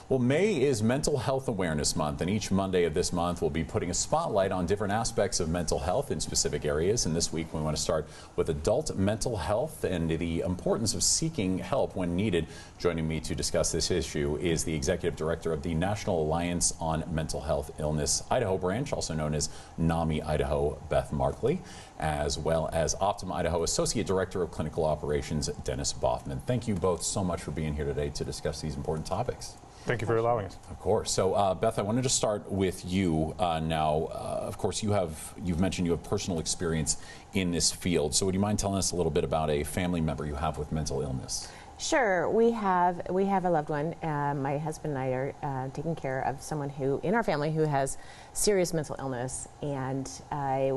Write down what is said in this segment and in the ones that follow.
Well, May is Mental Health Awareness Month, and each Monday of this month we'll be putting a spotlight on different aspects of mental health in specific areas. And this week we want to start with adult mental health and the importance of seeking help when needed. Joining me to discuss this issue is the Executive Director of the National Alliance on Mental Health Illness Idaho branch, also known as NAMI Idaho, Beth Markley, as well as Optum Idaho Associate Director of Clinical Operations, Dennis Baughman. Thank you both so much for being here today to discuss these important topics. Thank you for allowing us. Of course. So, Beth, I wanted to start with you now. Of course, you've mentioned you have personal experience in this field. So would you mind telling us a little bit about a family member you have with mental illness? Sure. We have a loved one. My husband and I are taking care of someone who, in our family, who has serious mental illness. And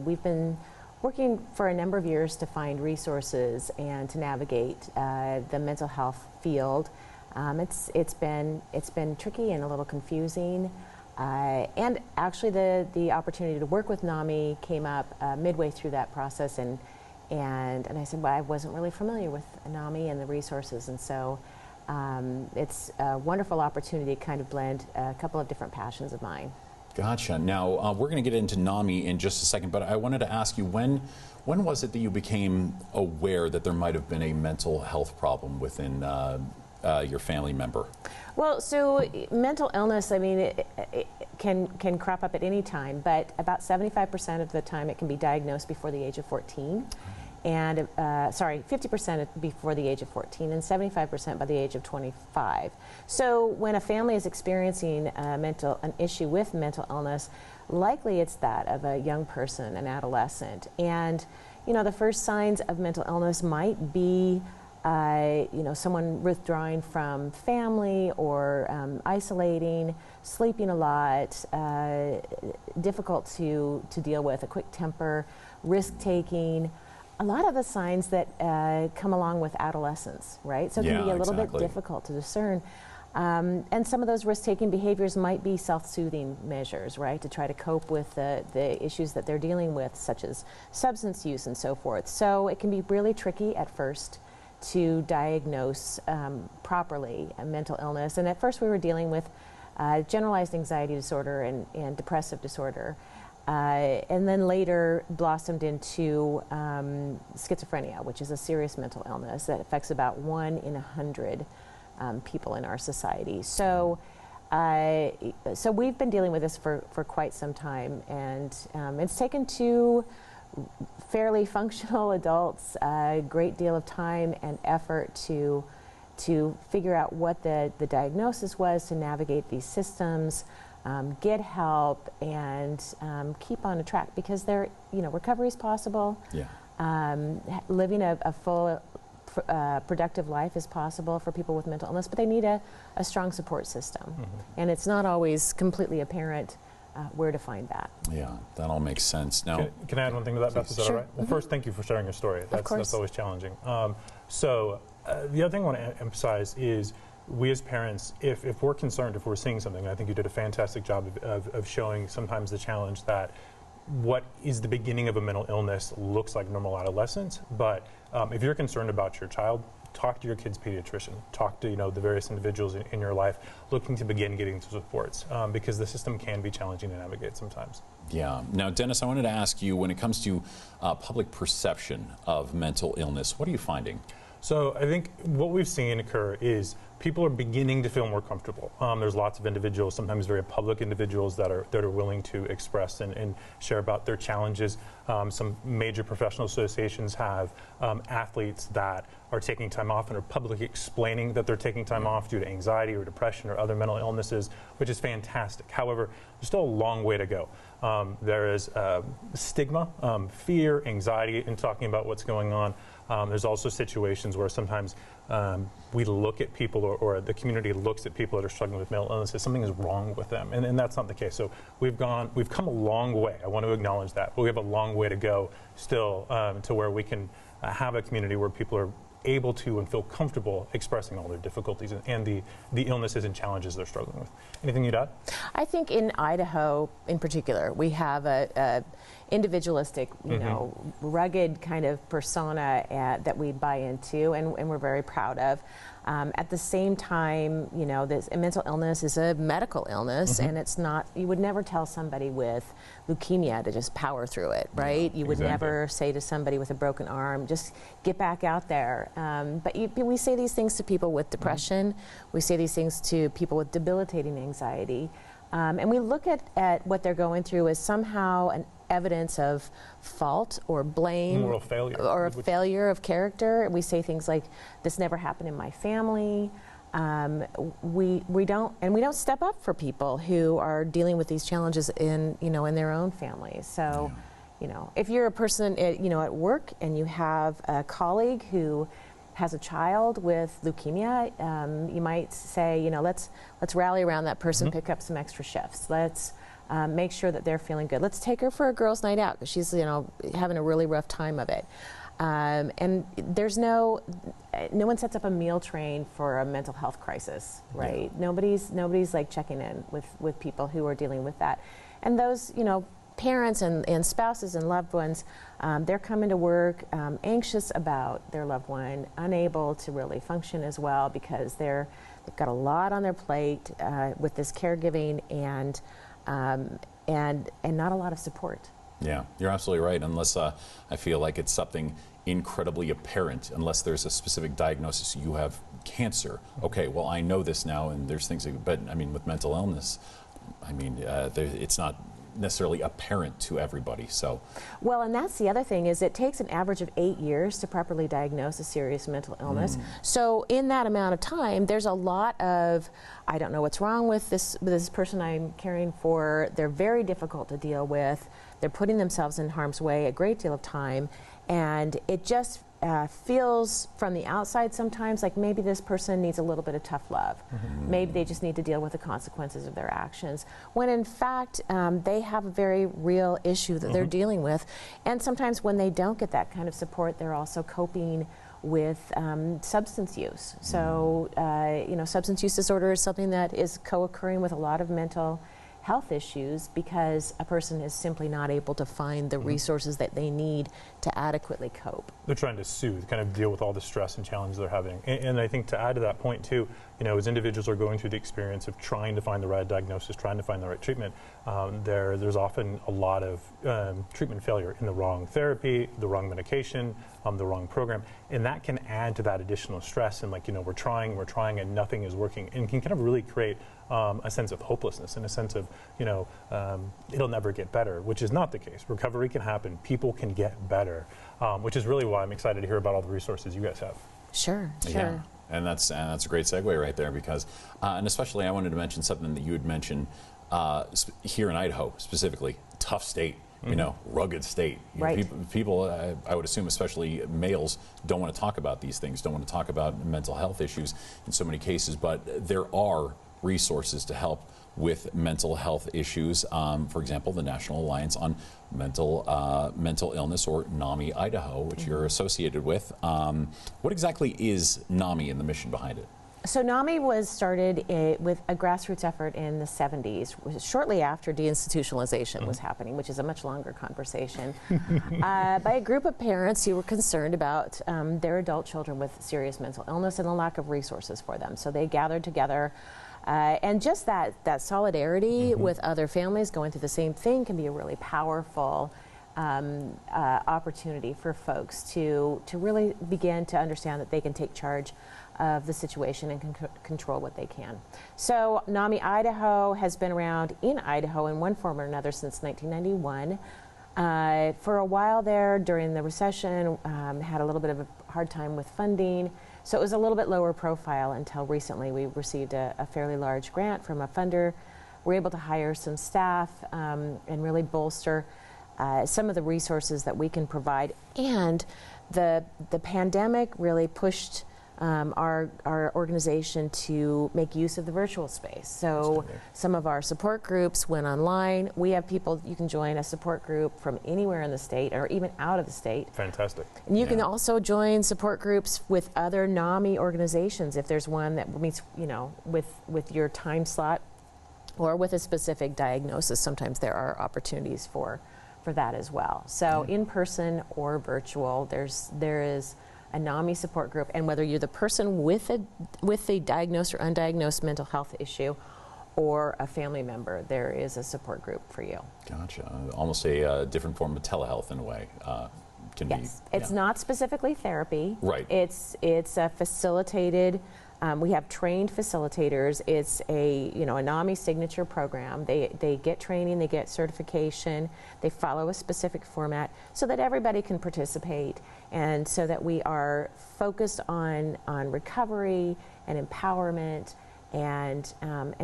we've been working for a number of years to find resources and to navigate the mental health field. It's been tricky and a little confusing, and actually the opportunity to work with NAMI came up midway through that process, and I said, well, I wasn't really familiar with NAMI and the resources, and so it's a wonderful opportunity to kind of blend a couple of different passions of mine. Gotcha. Now we're going to get into NAMI in just a second, but I wanted to ask you, when was it that you became aware that there might have been a mental health problem within your family member? Well, so mental illness, I mean, it can crop up at any time, but about 75% of the time it can be diagnosed before the age of 14, and 50% before the age of 14, and 75% by the age of 25. So when a family is experiencing an issue with mental illness, likely it's that of a young person, an adolescent, and the first signs of mental illness might be someone withdrawing from family or isolating, sleeping a lot, difficult to deal with, a quick temper, risk-taking. A lot of the signs that come along with adolescence, right? So it can be a little bit difficult to discern. And some of those risk-taking behaviors might be self-soothing measures, right, to try to cope with the issues that they're dealing with, such as substance use and so forth. So it can be really tricky at first to diagnose properly a mental illness. And at first we were dealing with generalized anxiety disorder and depressive disorder, and then later blossomed into schizophrenia, which is a serious mental illness that affects about 1 in 100 people in our society. So so we've been dealing with this for quite some time, and it's taken two fairly functional adults a great deal of time and effort to figure out what the diagnosis was, to navigate these systems, get help, and keep on a track, because recovery is possible. Yeah. Living a full productive life is possible for people with mental illness, but they need a strong support system. Mm-hmm. And it's not always completely apparent where to find that. Yeah, that all makes sense. Now, can I add one thing to that, Beth? Is that all right? Well, first, thank you for sharing your story. That's always challenging. The other thing I want to emphasize is, we as parents, if we're concerned, if we're seeing something, and I think you did a fantastic job of showing sometimes the challenge that what is the beginning of a mental illness looks like normal adolescence, but if you're concerned about your child, talk to your kid's pediatrician, talk to the various individuals in your life looking to begin getting supports, because the system can be challenging to navigate sometimes. Yeah. Now, Dennis, I wanted to ask you, when it comes to public perception of mental illness, what are you finding? So I think what we've seen occur is people are beginning to feel more comfortable. There's lots of individuals, sometimes very public individuals, that are willing to express and share about their challenges. Some major professional associations have athletes that are taking time off and are publicly explaining that they're taking time off due to anxiety or depression or other mental illnesses, which is fantastic. However, there's still a long way to go. There is stigma, fear, anxiety in talking about what's going on. There's also situations where sometimes we look at people, or the community looks at people that are struggling with mental illness as something is wrong with them, and that's not the case. So we've come a long way. I want to acknowledge that, but we have a long way to go still to where we can have a community where people are able to and feel comfortable expressing all their difficulties and the illnesses and challenges they're struggling with. Anything you'd add? I think in Idaho, in particular, we have a individualistic, rugged kind of persona that we buy into, and we're very proud of. At the same time, you know, this mental illness is a medical illness, and it's not, you would never tell somebody with leukemia to just power through it, right? You would never say to somebody with a broken arm, just get back out there. But we say these things to people with depression. We say these things to people with debilitating anxiety. And we look at what they're going through as somehow an evidence of fault or blame, moral failure, or a failure of character. We say things like, "This never happened in my family." We don't step up for people who are dealing with these challenges in their own families. So, you know, if you're a person at work and you have a colleague who has a child with leukemia, you might say, you know, let's rally around that person, pick up some extra shifts. Let's make sure that they're feeling good. Let's take her for a girls' night out because she's, you know, having a really rough time of it. And there's no one sets up a meal train for a mental health crisis, right? Nobody's like checking in with people who are dealing with that. And those, you know, parents and spouses and loved ones, they're coming to work anxious about their loved one, unable to really function as well because they've got a lot on their plate with this caregiving and not a lot of support. Yeah, you're absolutely right. Unless I feel like it's something incredibly apparent, unless there's a specific diagnosis, you have cancer. Okay, well, I know this now, and there's things, but I mean, with mental illness, I mean, it's not necessarily apparent to everybody. So, well, and that's the other thing is it takes an average of 8 years to properly diagnose a serious mental illness. So in that amount of time, there's a lot of, I don't know what's wrong with this person I'm caring for. They're very difficult to deal with. They're putting themselves in harm's way a great deal of time, and it just feels from the outside sometimes like maybe this person needs a little bit of tough love. Maybe they just need to deal with the consequences of their actions, when in fact they have a very real issue that they're dealing with. And sometimes when they don't get that kind of support, they're also coping with substance use. So you know, substance use disorder is something that is co-occurring with a lot of mental health issues because a person is simply not able to find the resources that they need to adequately cope. They're trying to soothe, kind of deal with all the stress and challenge they're having. And I think to add to that point too, you know, as individuals are going through the experience of trying to find the right diagnosis, trying to find the right treatment, there's often a lot of treatment failure in the wrong therapy, the wrong medication, the wrong program, and that can add to that additional stress. And like, you know, we're trying, and nothing is working, and can kind of really create a sense of hopelessness and a sense of, you know, it'll never get better, which is not the case. Recovery can happen. People can get better, which is really why I'm excited to hear about all the resources you guys have. Sure. Yeah. And that's a great segue right there because, and especially I wanted to mention something that you had mentioned here in Idaho specifically, tough state. You know, rugged state. Right. People, I would assume, especially males, don't want to talk about these things, don't want to talk about mental health issues in so many cases, but there are resources to help with mental health issues. For example, the National Alliance on Mental Illness, or NAMI Idaho, which you're associated with. What exactly is NAMI and the mission behind it? So NAMI was started with a grassroots effort in the 70s, shortly after deinstitutionalization was happening, which is a much longer conversation, by a group of parents who were concerned about their adult children with serious mental illness and the lack of resources for them. So they gathered together, and just that solidarity with other families going through the same thing can be a really powerful opportunity for folks to really begin to understand that they can take charge of the situation and control what they can. So NAMI Idaho has been around in Idaho in one form or another since 1991. For a while there, during the recession, had a little bit of a hard time with funding, so it was a little bit lower profile until recently. We received a fairly large grant from a funder. We're able to hire some staff and really bolster some of the resources that we can provide. And the pandemic really pushed our organization to make use of the virtual space. So some of our support groups went online. We have people, you can join a support group from anywhere in the state or even out of the state. Fantastic. And you can also join support groups with other NAMI organizations if there's one that meets, you know, with your time slot or with a specific diagnosis. Sometimes there are opportunities for that as well. So in person or virtual, there is a NAMI support group, and whether you're the person with a diagnosed or undiagnosed mental health issue or a family member, there is a support group for you. Gotcha. Almost a different form of telehealth in a way. Yes, it's not specifically therapy. Right. It's a facilitated. We have trained facilitators. It's a NAMI signature program. They get training, they get certification, they follow a specific format so that everybody can participate, and so that we are focused on recovery and empowerment, and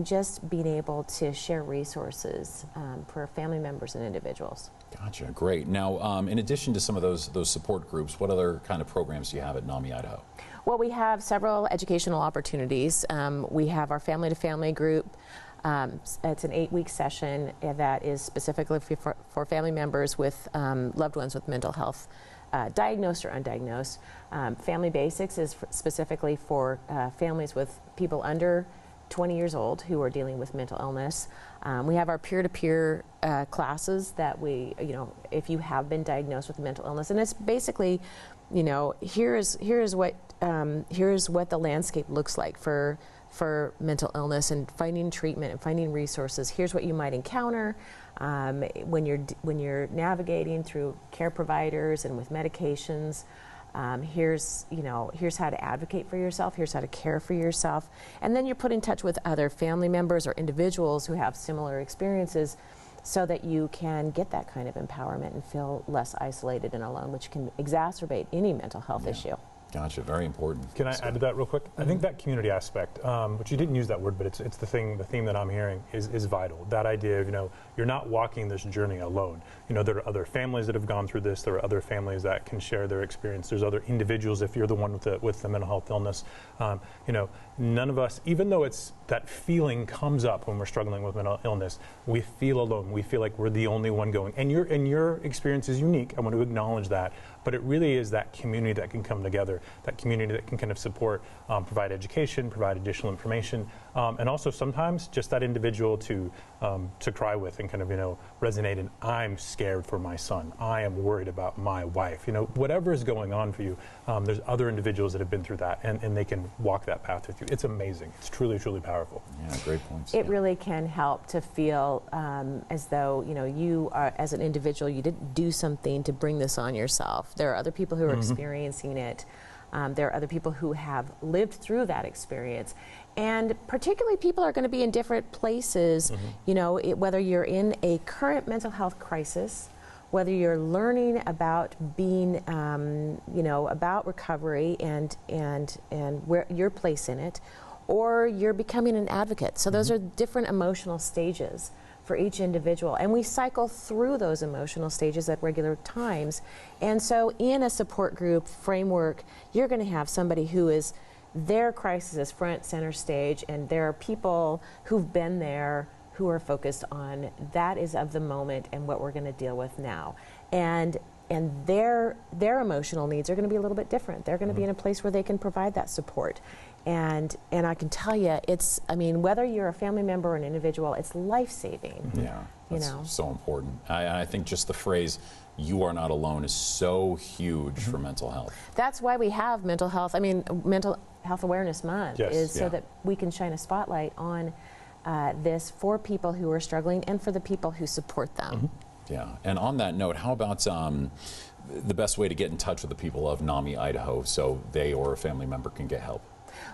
just being able to share resources for family members and individuals. Gotcha, great. Now, in addition to some of those support groups, what other kind of programs do you have at NAMI Idaho? Well, we have several educational opportunities. We have our Family to Family group. It's an 8-week session that is specifically for family members with loved ones with mental health, diagnosed or undiagnosed. Family Basics is specifically for families with people under 20 years old who are dealing with mental illness. We have our peer-to-peer classes that we, if you have been diagnosed with mental illness, and it's basically, here's what the landscape looks like for mental illness, and finding treatment and finding resources. Here's what you might encounter when you're navigating through care providers and with medications. Here's how to advocate for yourself. Here's how to care for yourself. And then you're put in touch with other family members or individuals who have similar experiences, so that you can get that kind of empowerment and feel less isolated and alone, which can exacerbate any mental health issue. Gotcha, very important. Can I add to that real quick? I think that community aspect, which you didn't use that word, but it's the theme that I'm hearing is vital. That idea of, you're not walking this journey alone. There are other families that have gone through this. There are other families that can share their experience. There's other individuals, if you're the one with the mental health illness. None of us, even though that feeling comes up when we're struggling with mental illness, we feel alone. We feel like we're the only one going. And your experience is unique. I want to acknowledge that. But it really is that community that can come together, that community that can kind of support, provide education, provide additional information, and also sometimes just that individual to cry with and kind of resonate. And I'm scared for my son. I am worried about my wife. Whatever is going on for you, there's other individuals that have been through that, and they can walk that path with you. It's amazing. It's truly, truly powerful. Yeah, great points. It really can help to feel as though you are, as an individual, you didn't do something to bring this on yourself. There are other people who are experiencing it. There are other people who have lived through that experience. And particularly people are going to be in different places, whether you're in a current mental health crisis, whether you're learning about being, about recovery and where your place in it, or you're becoming an advocate. So those are different emotional stages for each individual, and we cycle through those emotional stages at regular times. And so in a support group framework, you're going to have somebody who is, their crisis is front center stage, and there are people who've been there who are focused on that is of the moment and what we're going to deal with now. And their emotional needs are going to be a little bit different. They're going to be in a place where they can provide that support. And I can tell you, whether you're a family member or an individual, it's life-saving. Yeah, that's so important. I think just the phrase, "you are not alone," is so huge for mental health. That's why we have mental health awareness month, so that we can shine a spotlight on this for people who are struggling and for the people who support them. Yeah, and on that note, how about the best way to get in touch with the people of NAMI Idaho so they or a family member can get help?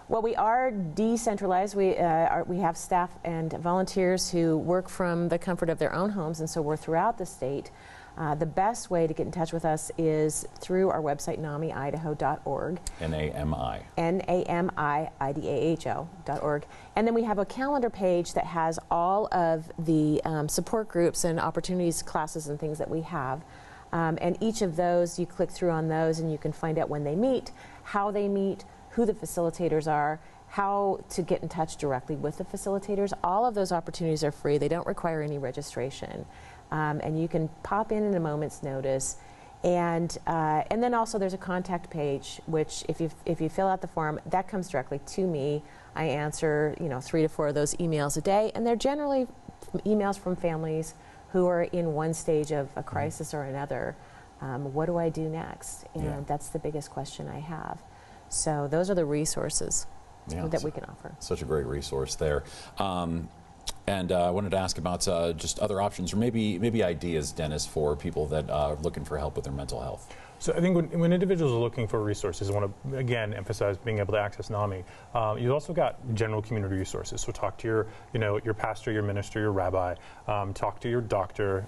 Well, we are decentralized. We have staff and volunteers who work from the comfort of their own homes, and so we're throughout the state. The best way to get in touch with us is through our website, NAMIidaho.org. NAMI. NAMIidaho.org. And then we have a calendar page that has all of the support groups and opportunities, classes, and things that we have. And each of those, you click through on those, and you can find out when they meet, how they meet, who the facilitators are, how to get in touch directly with the facilitators. All of those opportunities are free. They don't require any registration. And you can pop in at a moment's notice. And then also there's a contact page, which if you fill out the form, that comes directly to me. I answer 3 to 4 of those emails a day, and they're generally emails from families who are in one stage of a crisis or another. What do I do next? And that's the biggest question I have. So those are the resources that we can offer. Such a great resource there. And I wanted to ask about just other options, or maybe ideas, Dennis, for people that are looking for help with their mental health. So I think when individuals are looking for resources, I want to again emphasize being able to access NAMI. You've also got general community resources. So talk to your pastor, your minister, your rabbi. Talk to your doctor.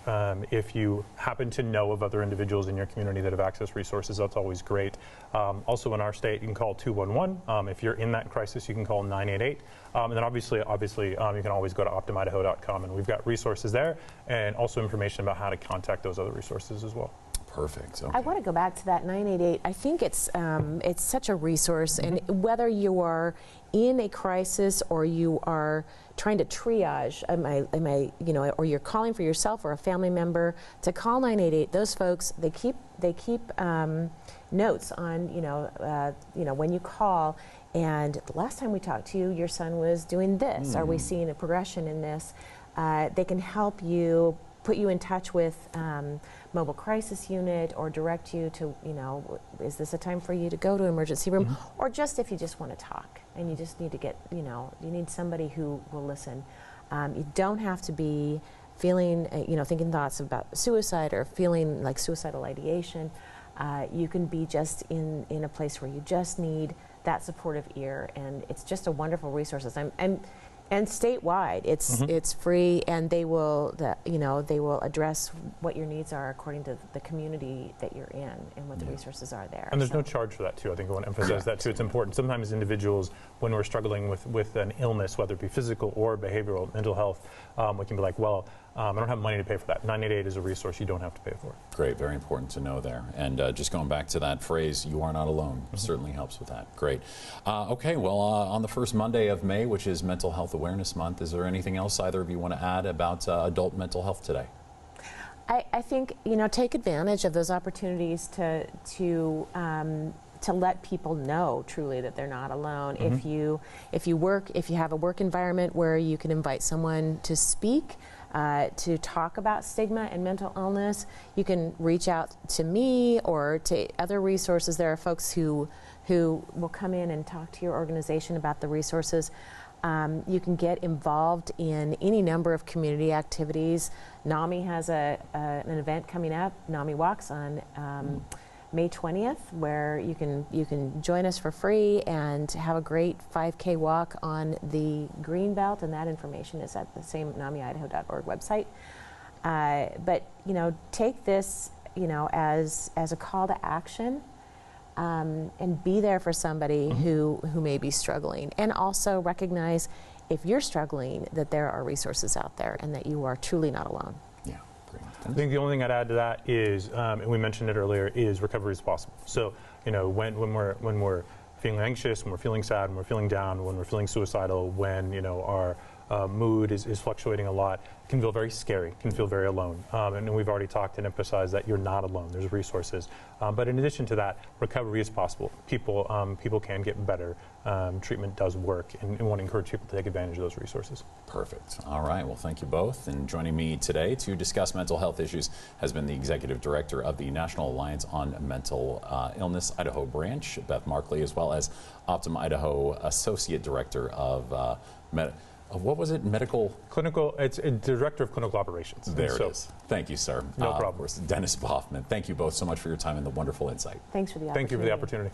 If you happen to know of other individuals in your community that have access resources, that's always great. Also in our state, you can call 211. If you're in that crisis, you can call 988. And then obviously, you can always go to OptumIdaho.com, and we've got resources there, and also information about how to contact those other resources as well. Perfect. Okay. I want to go back to that 988. I think it's such a resource, and whether you are in a crisis or you are trying to triage, or you're calling for yourself or a family member, to call 988. Those folks, they keep notes on when you call. And the last time we talked to you, your son was doing this. Are we seeing a progression in this? They can help you, put you in touch with mobile crisis unit, or direct you to, is this a time for you to go to emergency room? Or just if you just want to talk and you just need to get, you need somebody who will listen. You don't have to be feeling, thinking thoughts about suicide or feeling like suicidal ideation. You can be just in a place where you just need that supportive ear, and it's just a wonderful resource. And statewide, it's free, and they will address what your needs are according to the community that you're in and what the resources are there. And there's no charge for that too. I think I want to emphasize that too. It's important. Sometimes individuals, when we're struggling with an illness, whether it be physical or behavioral, mental health, we can be like, well, I don't have money to pay for that. 988 is a resource you don't have to pay for. Great, very important to know there. And just going back to that phrase, you are not alone, certainly helps with that. Great. Okay, well, on the first Monday of May, which is Mental Health Awareness Month, is there anything else either of you want to add about adult mental health today? I think, take advantage of those opportunities to let people know truly that they're not alone. If you have a work environment where you can invite someone to speak, to talk about stigma and mental illness, you can reach out to me or to other resources. There are folks who will come in and talk to your organization about the resources. You can get involved in any number of community activities. NAMI has an event coming up, NAMI Walks, on May 20th, where you can join us for free and have a great 5K walk on the Greenbelt, and that information is at the same NAMIidaho.org website. But take this as a call to action, and be there for somebody who may be struggling, and also recognize, if you're struggling, that there are resources out there and that you are truly not alone. Yeah. I think the only thing I'd add to that is, and we mentioned it earlier, is recovery is possible. So, when we're feeling anxious, when we're feeling sad, when we're feeling down, when we're feeling suicidal, when our mood is fluctuating a lot, can feel very scary, can feel very alone. And we've already talked and emphasized that you're not alone. There's resources. But in addition to that, recovery is possible. People can get better. Treatment does work, and we want to encourage people to take advantage of those resources. Perfect. All right. Well, thank you both. And joining me today to discuss mental health issues has been the Executive Director of the National Alliance on Mental Illness Idaho branch, Beth Markley, as well as Optum Idaho Associate Director of what was it? Clinical. It's a Director of Clinical Operations. There it is. Thank you, sir. No problem. Dennis Baughman. Thank you both so much for your time and the wonderful insight. Thanks for the opportunity. Thank you for the opportunity.